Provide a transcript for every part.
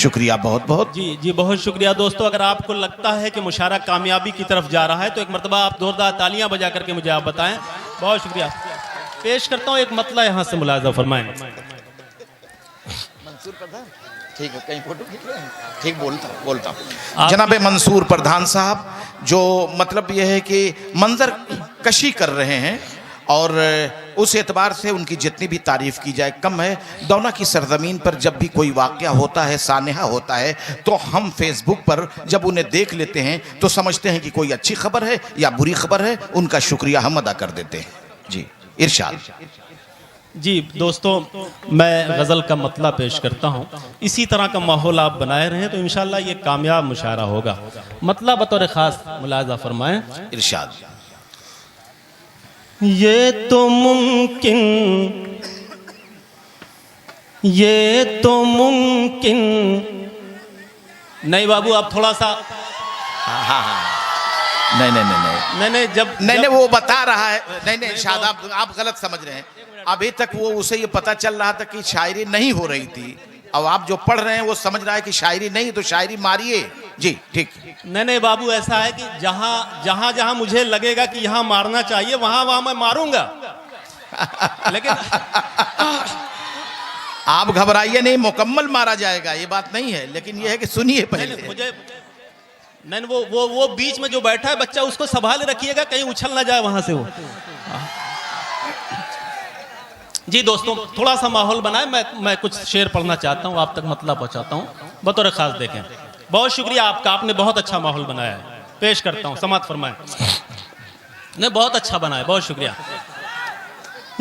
शुक्रिया बहुत बहुत। जी जी बहुत शुक्रिया दोस्तों। अगर आपको लगता है कि मुशायरा कामयाबी की तरफ जा रहा है तो एक मरतबा आप जोरदार तालियां बजा करके मुझे आप बताएं। बहुत शुक्रिया। पेश करता हूं एक मतला यहाँ से मुलाजा फरमाएं। मंसूर प्रधान ठीक है, कहीं फोटो खींच रहे हैं? ठीक बोलता हूँ जनाब मंसूर प्रधान साहब, जो मतलब यह है कि मंजर कशी कर रहे हैं और उस एतबार से उनकी जितनी भी तारीफ की जाए कम है। दौना की सरजमीन पर जब भी कोई वाक़या होता है, सानेहा होता है, तो हम फेसबुक पर जब उन्हें देख लेते हैं तो समझते हैं कि कोई अच्छी खबर है या बुरी खबर है, उनका शुक्रिया हम अदा कर देते हैं। जी इरशाद। जी दोस्तों, मैं गज़ल का मतला पेश करता हूँ। इसी तरह का माहौल आप बनाए रहें तो इंशाअल्लाह ये कामयाब मुशायरा होगा। मतला बतौर ख़ास मुलाज़ा फरमाएं। इरशाद। ये तो मुमकिन नहीं बाबू, आप थोड़ा सा नहीं जब वो बता रहा है। नहीं इरशाद, आप गलत समझ रहे हैं। अभी तक वो उसे ये पता चल रहा था कि शायरी नहीं हो रही थी। अब आप जो पढ़ रहे हैं वो समझ रहा है कि शायरी नहीं, तो शायरी मारिए। जी ठीक। नहीं बाबू, ऐसा है कि जहां मुझे लगेगा कि यहाँ मारना चाहिए वहां मैं मारूंगा। लेकिन आप घबराइए नहीं, मुकम्मल मारा जाएगा, ये बात नहीं है। लेकिन ये है कि सुनिए पहले। मुझे नहीं वो बीच में जो बैठा है बच्चा, उसको संभाल रखिएगा, कहीं उछल ना जाए वहां से वो। जी दोस्तों, थोड़ा सा माहौल बनाए। मैं कुछ शेर पढ़ना चाहता हूँ, आप तक मतलब पहुंचाता हूँ बतौर खास। देखें, बहुत शुक्रिया आपका, आपने बहुत अच्छा माहौल बनाया है। पेश करता हूँ, समात फरमाएं। नहीं बहुत अच्छा बनाया, बहुत शुक्रिया।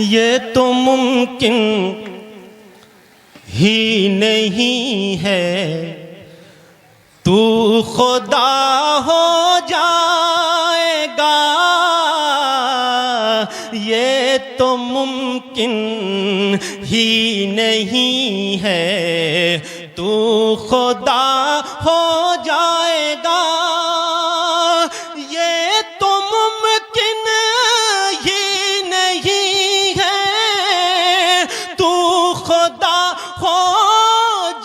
ये तो मुमकिन ही नहीं है तू खुदा हो जाएगा, ये तो मुमकिन ही नहीं है तू खुदा हो जाएगा, ये तो मुमकिन ही नहीं है तू खुदा हो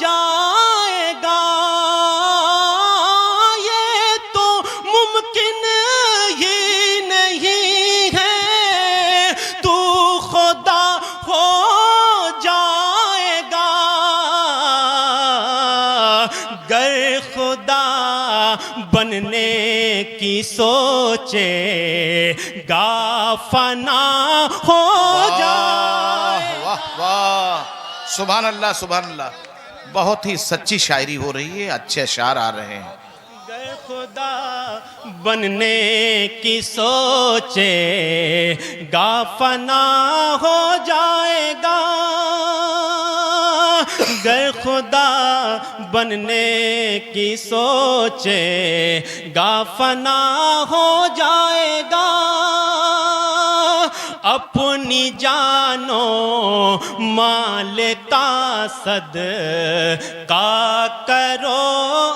जाएगा, ये तो मुमकिन ही नहीं है तू खुदा हो जाएगा, गर खुदा बनने की सोचे गाफना हो जाए। वाह वाह, सुभान अल्लाह सुभान अल्लाह। बहुत ही सच्ची शायरी हो रही है, अच्छे अशार आ रहे हैं। गर खुदा बनने की सोचे गाफना हो जाएगा, गर खुदा बनने की सोचे गाफना हो जाएगा, अपनी जानो माल का सदका करो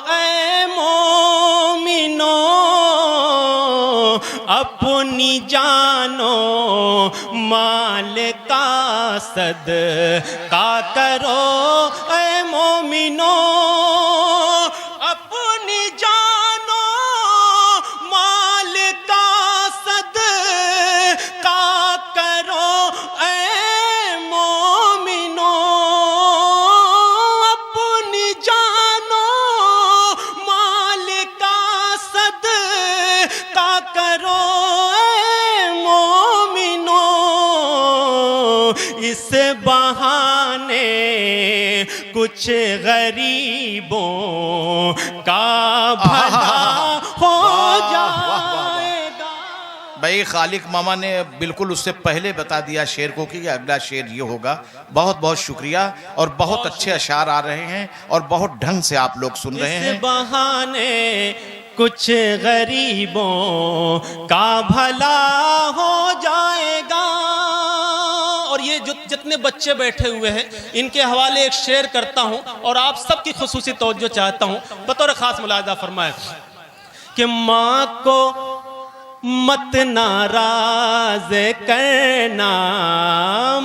ऐ मोमिनो, अपनी जानो माल का सदका करो ऐ मोमिनो, अपनी जानो माल का सदका करो ऐ मोमिनो, अपनी जानो माल का सदका करो ऐ मोमिनो, इस बहाने कुछ गरीबों का भला हो जाएगा। भाई खालिक मामा ने बिल्कुल उससे पहले बता दिया शेर को कि अगला शेर ये होगा। बहुत बहुत शुक्रिया और बहुत अच्छे अशार आ रहे हैं और बहुत ढंग से आप लोग सुन रहे हैं। इस बहाने कुछ गरीबों का भला हो जाएगा। और ये जो जितने बच्चे बैठे हुए हैं इनके हवाले एक शेर करता हूं और आप सबकी खुसूसी तवज्जो चाहता हूं, बतौर खास मुलाजा फरमाए कि माँ को मत नाराज करना,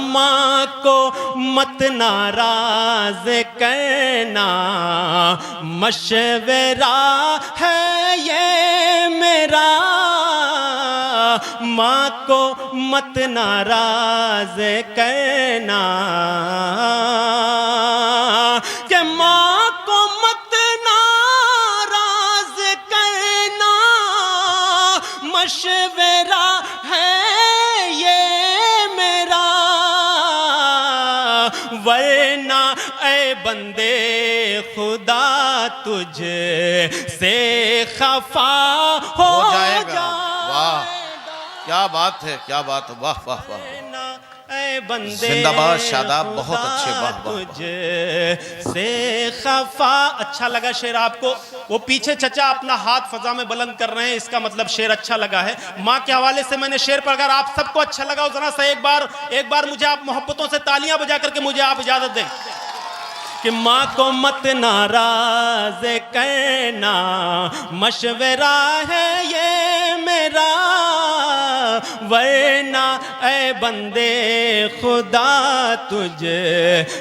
माँ को मत नाराज करना, मशवरा है ये मेरा, माँ को मत नाराज करना, कि माँ को मत नाराज करना, मशवरा है ये मेरा, वरना ऐ बंदे खुदा तुझ से खफा हो जाएगा। वाह, क्या बात है, क्या बात है, वाह वाह वाह, ऐ बंदे जिंदाबाद, शादाब, बहुत अच्छे, वाह वाह वाह। तुझ से खफा। अच्छा लगा शेर आपको? वो पीछे चचा अपना हाथ फजा में बुलंद कर रहे हैं, इसका मतलब शेर अच्छा लगा है। माँ के हवाले से मैंने शेर पर, अगर आप सबको अच्छा लगा हो जरा सा एक बार मुझे आप मोहब्बतों से तालियां बजा करके मुझे आप इजाजत दें कि माँ को मत नाराज करना, मशवरा है ये मेरा, वरना ऐ बंदे खुदा तुझ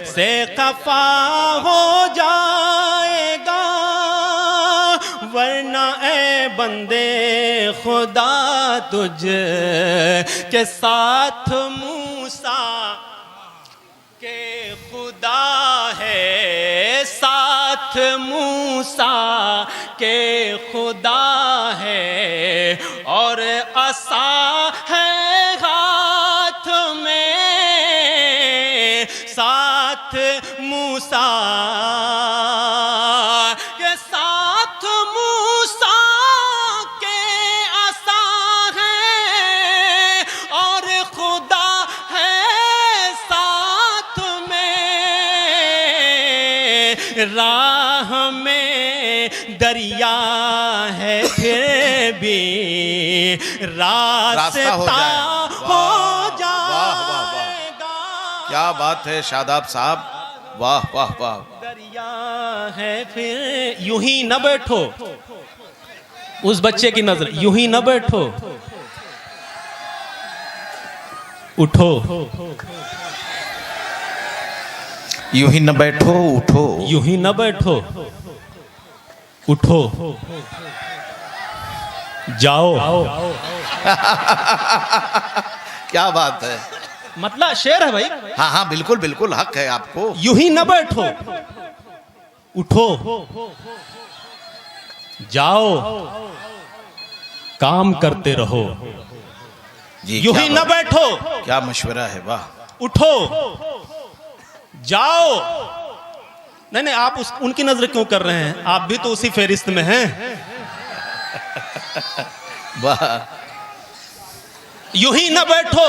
से खफा हो जाएगा, वरना ऐ बंदे खुदा तुझ के साथ मूसा के खुदा है, साथ मूसा के खुदा है, और असा है हाथ में, साथ मूसा के साथ मूसा के असा है, और खुदा है साथ में, राह में दरिया है फिर भी रास्ता हो जाएगा। क्या बात है शादाब साहब, वाह वाह वाह। दरिया है फिर, यूं ही न बैठो, उस बच्चे की नजर, यूं ही न बैठो, उठो, यूं ही न बैठो, उठो, यूं ही न बैठो, उठो, जाओ। क्या बात है, मतलब शेर है भाई। हाँ हाँ बिल्कुल बिल्कुल, हक है आपको। यूं ही न बैठो, उठो, जाओ, काम करते रहो। जी, यूं ही न बैठो, क्या मशवरा है, वाह। उठो, जाओ। नहीं, आप उनकी नजर क्यों कर रहे हैं? आप भी तो उसी फेरिस्त में हैं। वाह। यूं ही न बैठो,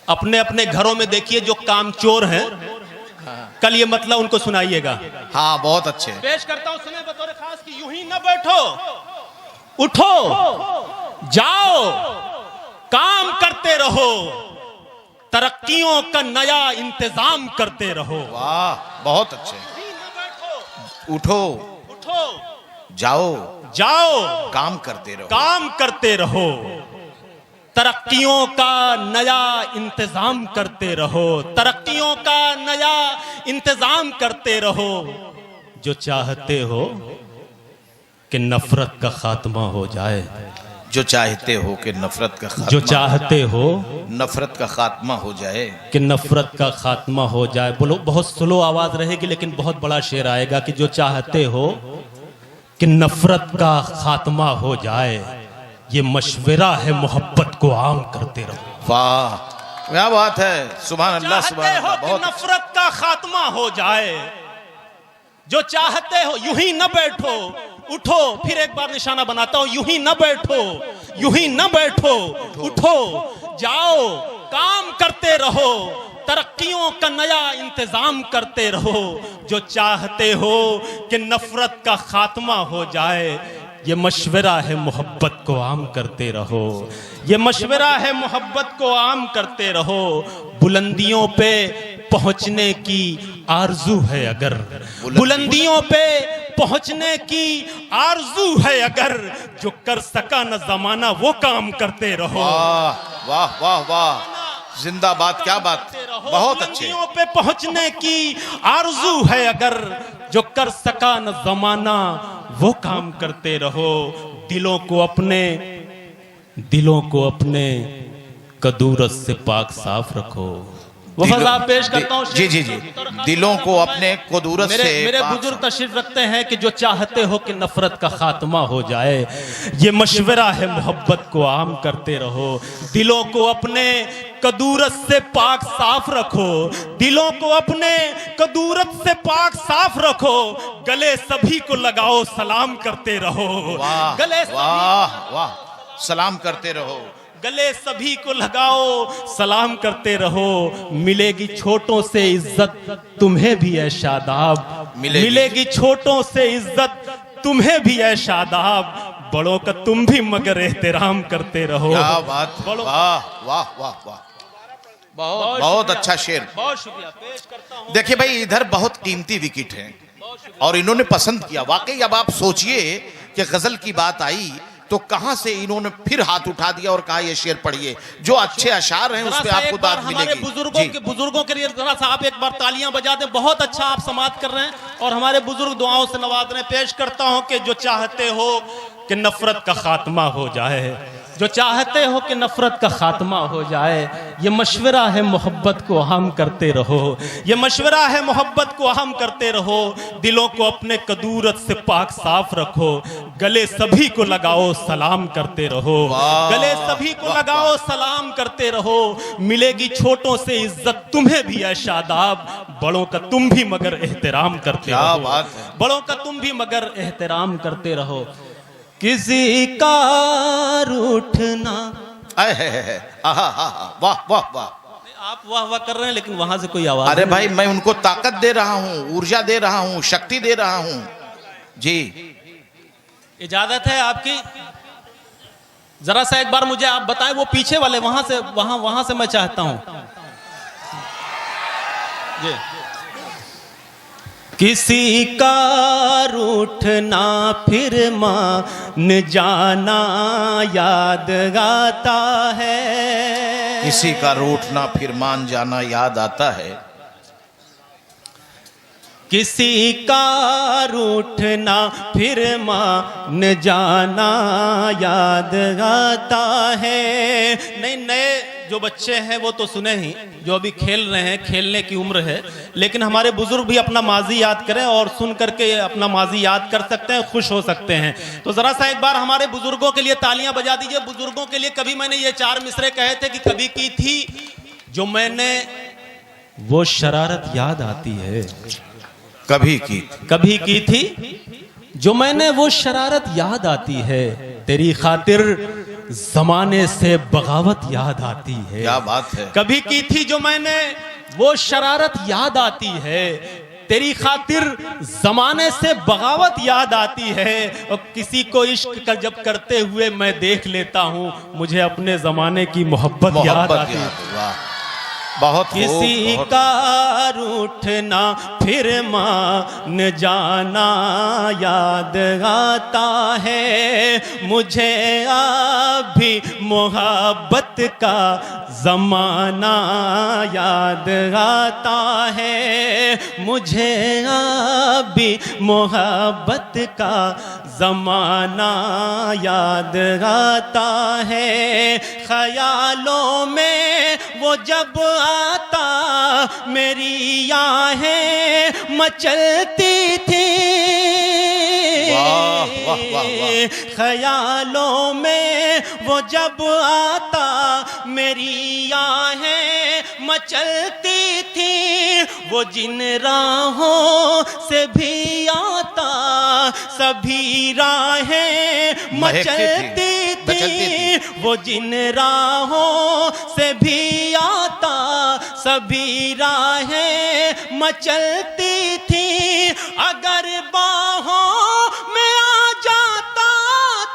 अपने अपने घरों में देखिए जो कामचोर हैं, कल ये मतलब उनको सुनाइएगा। हाँ बहुत अच्छे। पेश करता हूं, सुने बतौर खास कि यूं ही न बैठो, उठो, जाओ, काम करते रहो, तरक्कियों का नया इंतजाम करते रहो। वाह बहुत अच्छे। यूं ही न बैठो, उठो, उठो, जाओ, जाओ, काम करते रहो, काम करते रहो, तरक्कियों का नया इंतजाम करते रहो, तरक्कियों का नया इंतजाम करते रहो। जो चाहते हो कि नफरत का खात्मा हो जाए, जो चाहते हो कि नफरत का खात्मा, जो चाहते हो नफरत का खात्मा हो जाए, कि नफरत का खात्मा हो जाए। बोलो, बहुत स्लो आवाज रहेगी लेकिन बहुत बड़ा शेर आएगा कि जो चाहते हो कि नफरत का खात्मा हो जाए, ये मशवरा है मोहब्बत को आम करते रहो। वाह क्या बात है, सुभान अल्लाह, सुभान चाहते हो अल्लाह, कि बहुत नफरत का खात्मा हो जाए, जो चाहते हो, यूं ही न बैठो, उठो। फिर एक बार निशाना बनाता हूं, यूं ही न बैठो, यूं ही न बैठो, उठो, जाओ, काम करते रहो, तरक्कियों का नया इंतजाम करते रहो। जो चाहते हो कि नफरत का खात्मा हो जाए, ये मशवरा है मोहब्बत को आम करते रहो, ये मशवरा है मोहब्बत को आम करते रहो। बुलंदियों पे पहुंचने की आरजू है अगर, बुलंदियों पे पहुंचने की आरजू है अगर, जो कर सका न जमाना वो काम करते रहो। वाह वाह वाह वाह, जिंदाबाद, क्या बात, बहुत अच्छे। बुलंदियों पे पहुंचने की आरजू है अगर, जो कर सका न जमाना वो काम करते रहो। दिलों को अपने कदूरत से पाक साफ रखो। वो फजा पेश करता हूँ। जी जी जी, दिलों को अपने कदूरत से मेरे बुजुर्ग तशरीफ रखते हैं कि जो चाहते हो कि नफरत का खात्मा हो जाए, ये मशवरा है मोहब्बत को आम करते रहो। दिलों को अपने कदूरत से पाक साफ रखो, दिलों को अपने कदूरत से पाक साफ रखो। गले सभी को लगाओ सलाम करते रहो। गले वाह वाह, सलाम करते रहो। गले सभी को लगाओ सलाम करते रहो। मिलेगी छोटों से इज्जत तुम्हें भी है शादाब, मिलेगी छोटों से इज्जत तुम्हें भी है शादाब। बड़ों का तुम भी मगर एहतराम करते रहो। क्या बात, वाह वाह वाह वाह, बहुत अच्छा शेर। बहुत शुक्रिया पेश करता हूं। देखिए भाई, इधर बहुत कीमती विकेट हैं और इन्होंने पसंद किया वाकई। अब आप सोचिए कि गजल की बात आई तो कहां से इन्होंने फिर हाथ उठा दिया और कहा ये शेर पढ़िए। जो अच्छे अशार हैं उस पे आपको दाद मिलेगी। बुजुर्गों के लिए जरा सा आप एक बार तालियां बजा दें। बहुत अच्छा आप समाप्त कर रहे हैं और हमारे बुजुर्ग दुआओं से नवाज रहे हैं। पेश करता हूं कि जो चाहते हो कि नफरत का खात्मा हो जाए, जो चाहते हो कि नफरत का खात्मा हो जाए, ये मशवरा है मोहब्बत को हम करते रहो। ये मशवरा है मोहब्बत को हम करते रहो। दिलों को अपने कदूरत से पाक साफ रखो। गले सभी को लगाओ सलाम करते रहो। गले सभी को लगाओ सलाम करते रहो। मिलेगी छोटों से इज्जत तुम्हें भी है शादाब। बड़ों का तुम भी मगर एहतराम करते रहो। बड़ों का तुम भी मगर एहतराम करते रहो। किसी का रूठना, वाह वाह वाह। आप वाह वाह कर रहे हैं लेकिन वहां से कोई आवाज। अरे भाई, मैं उनको ताकत दे रहा हूँ, ऊर्जा दे रहा हूँ, शक्ति दे रहा हूँ। जी इजाजत है आपकी। जरा सा एक बार मुझे आप बताएं, वो पीछे वाले वहां से मैं चाहता हूं जी। किसी का रूठना फिर मान जाना याद आता है। किसी का रूठना फिर मान जाना याद आता है। किसी का रूठना फिर मान जाना याद आता है। नए जो बच्चे हैं वो तो सुने ही, जो अभी खेल रहे हैं, खेलने की उम्र है, लेकिन हमारे बुजुर्ग भी अपना माजी याद करें और सुन करके अपना माजी याद कर सकते हैं, खुश हो सकते हैं। तो जरा सा एक बार हमारे बुजुर्गों के लिए तालियां बजा दीजिए। बुजुर्गों के लिए कभी मैंने ये 4 मिसरे कहे थे कि कभी की थी जो मैंने वो शरारत याद आती है। कभी की थी जो मैंने वो शरारत याद आती है। तेरी खातिर जमाने से बगावत याद आती है। क्या बात है। कभी की थी जो मैंने वो शरारत याद आती है। तेरी खातिर जमाने से बगावत याद आती है। और किसी को इश्क का जब करते हुए मैं देख लेता हूँ, मुझे अपने जमाने की मोहब्बत याद आती है। बहुत किसी का रूठना फिर मान जाना याद आता है। मुझे अभी मोहब्बत का जमाना याद आता है। मुझे अभी मोहब्बत का जमाना याद आता है। ख्यालों में वो जब आता मेरी आहें मचलती थी। वाह वाह वाह। ख्यालों में वो जब आता मेरी आहें मचलती थी। वो जिन राहों से भी आता सभी राहें मचलती थी। वो जिन राहों से भी आता सभी राहें मचलती थी। अगर बाहों में आ जाता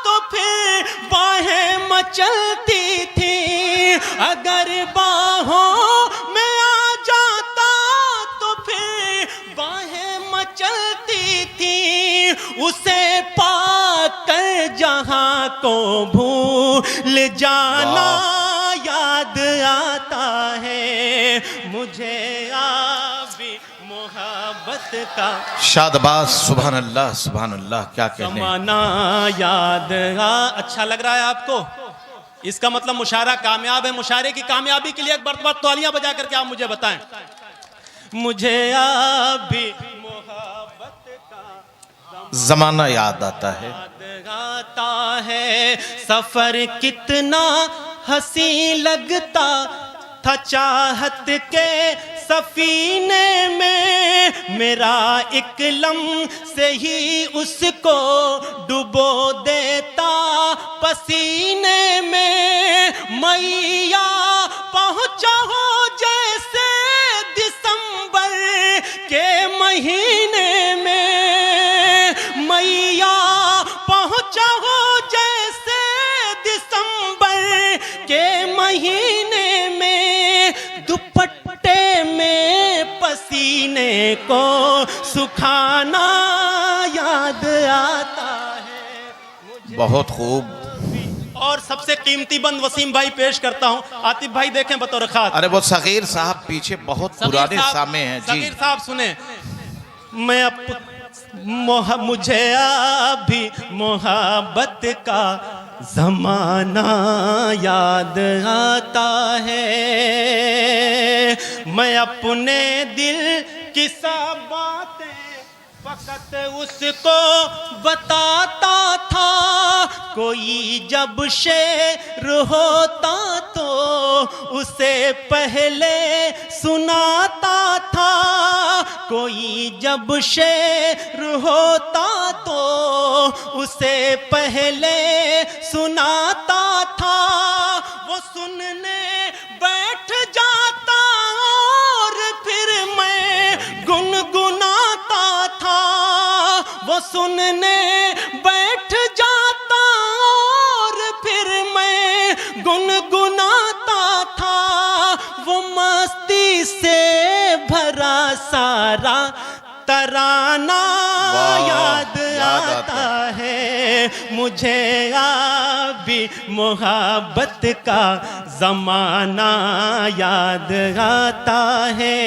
तो फिर बाहें मचलती थी। अगर बाहों में आ जाता तो फिर बाहें मचलती थी। उसे पाकर जहां को भूल जाना याद आता है मुझे अभी मोहब्बत का शादबाज, सुभान अल्लाह, क्या कहने। जमाना याद अच्छा लग रहा है आपको? इसका मतलब मुशायरा कामयाब है। मुशायरे की कामयाबी के लिए एक मरतबा तालियां बजा करके आप मुझे बताएं। मुझे अभी मोहब्बत का जमाना याद आता है, सफर कितना हंसी लगता था चाहत के सफीने में, मेरा एक लम्हे ही उसको डुबो देता पसीने में। मैया पहुंचा हो जैसे दिसंबर के महीने में, मैया पहुंचा हो जैसे दिसंबर के महीने में, दुपट्टे में पसीने को सुखाना याद आता है। बहुत खूब। और सबसे कीमती बंद वसीम भाई पेश करता हूं। आतिफ भाई देखें बतौर खास। अरे वो सगीर साहब पीछे बहुत पुराने सामे हैं जी। सगीर साहब सुने। मुझे अभी मोहब्बत का जमाना याद आता है, मैं अपने दिल की सब बातें फकत उसको बताता था। कोई जब शेर होता तो उसे पहले सुनाता था, कोई जब शेर होता तो उसे पहले सुनाता था। वो सुनने बैठ जाता और फिर मैं गुनगुनाता था। वो सुनने बैठ जाता और फिर मैं गुनगुनाता था। वो मस्ती से भरा सारा तराना याद आता है मुझे अभी मोहब्बत का जमाना याद आता है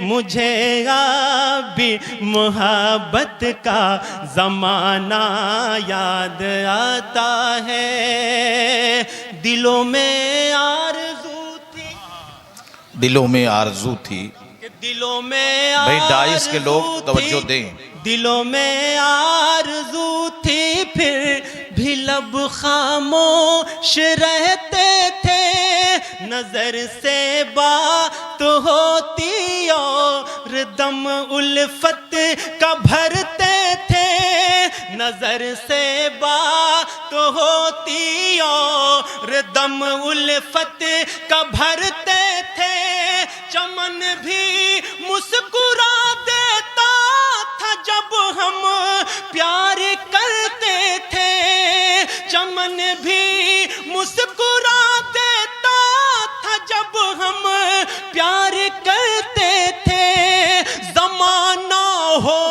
मुझे अभी मोहब्बत का जमाना याद आता है। दिलों में आरज़ू थी, दिलों में आरज़ू थी। दिलों में भाई डाइस के लोग तवज्जो दें। दिलों में आरज़ू थी फिर भी लब खामोश रहते थे। नजर से बात होती और दम उल्फत का भरते थे। नजर से बात होती और दम उल्फत का भरते थे। चमन भी मुस्कुरा देता था जब हम प्यार करते थे। चमन भी मुस्कुरा देता था जब हम प्यार करते थे। जमाना हो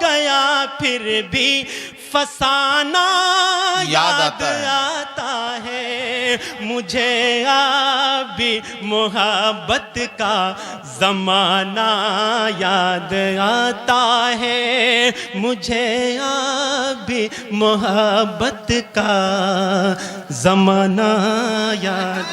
गया फिर भी फसाना याद आता है मुझे अभी मोहब्बत का जमाना याद आता है मुझे अभी मोहब्बत का जमाना याद